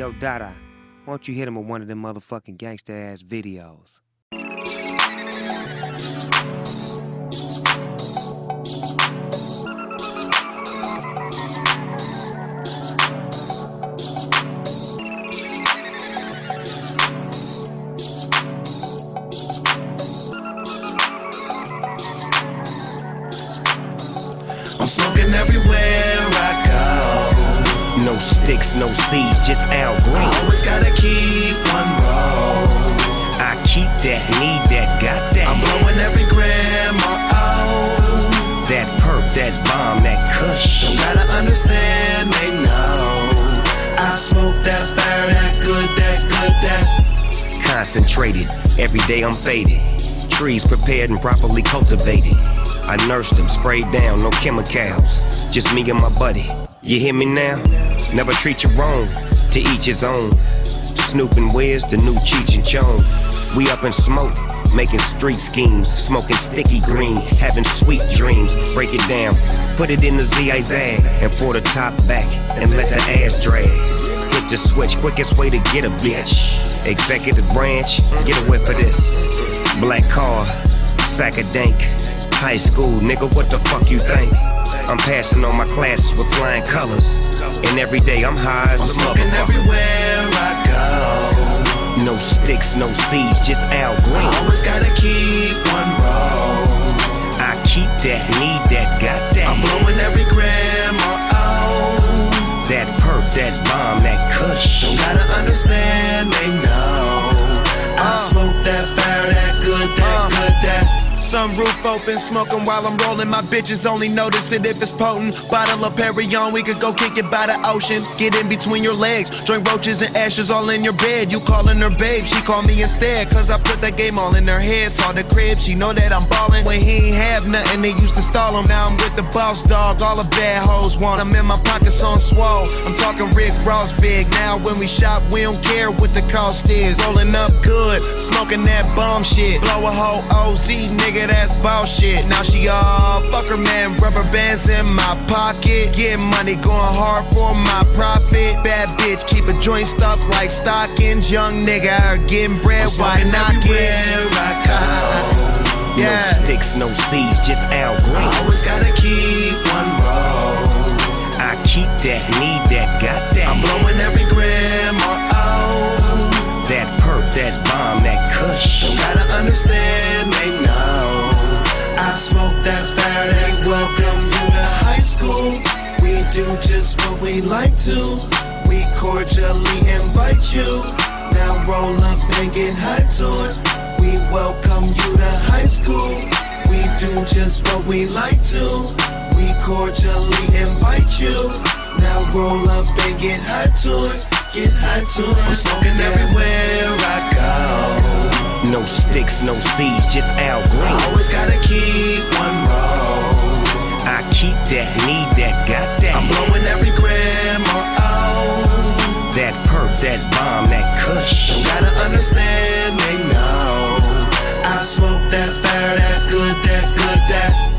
Yo, Dada, why don't you hit him with one of them motherfucking gangsta-ass videos? I'm smoking everywhere I go. No sticks, no seeds, just Al Green. I always gotta keep one roll. I keep that, need that, got that. I'm blowing every gram That perp, that bomb, that kush. Don't gotta understand, they know. I smoke that fire, that good, that. Concentrated, every day I'm faded. Trees prepared and properly cultivated. I nursed them, sprayed down, no chemicals. Just me and my buddy. You hear me now? Never treat you wrong, to each his own. Snoop and Wiz, the new Cheech and Chong. We up in smoke, making street schemes. Smoking sticky green, having sweet dreams. Break it down, put it in the zig-zag. And pour the top back, and let the ass drag. Hit the switch, quickest way to get a bitch. Executive branch, get a whiff of this. Black car, sack of dank. High school, nigga, what the fuck you think? I'm passing on my classes with flying colors. And every day I'm high as a smoking motherfucker. Everywhere I go. No sticks, no seeds, just Al Green. I always gotta keep one roll. I keep that, need that, got that. I'm blowing every gram That perp, that bomb, that kush. Don't gotta understand, they know. I smoke that fire, that good, that. Sunroof open, smoking while I'm rolling. My bitches only notice it if it's potent. Bottle of Perrier, we could go kick it by the ocean. Get in between your legs, drink roaches and ashes all in your bed. You calling her babe, she call me instead. Cause I put that game all in her head. Saw the crib, she know that I'm ballin'. When he ain't have nothing, they used to stall him. Now I'm with the boss dog, all the bad hoes want. I'm in my pockets on swole. I'm talking Rick Ross big. Now when we shop, we don't care what the cost is. Rolling up good, smoking that bomb shit. Blow a whole OZ, nigga, that's bullshit. Now she all fuck her man, rubber bands in my pocket. Getting money, going hard for my profit. Bad bitch, keep a joint stuff like stockings. Young nigga out getting bread, why knock it? No sticks, no seeds, just Al Green. I always gotta keep one roll. I keep that, need that, got that. I'm blowing every gram That perp, that bomb, that kush. Don't gotta understand, they know. I smoke that fire, they welcome you to high school. We do just what we like to. We cordially invite you. Now roll up and get high to it. We welcome you to high school. We do just what we like to. We cordially invite you. Now roll up and get high to it. Get high to it. I'm smoking everywhere I go. No sticks, no seeds, just Al Green. I always gotta keep one roll. I keep that, need that, got that. I'm blowing every gram That perp, that bomb, that kush. Don't gotta understand, they know. I smoke that fire, that good, that.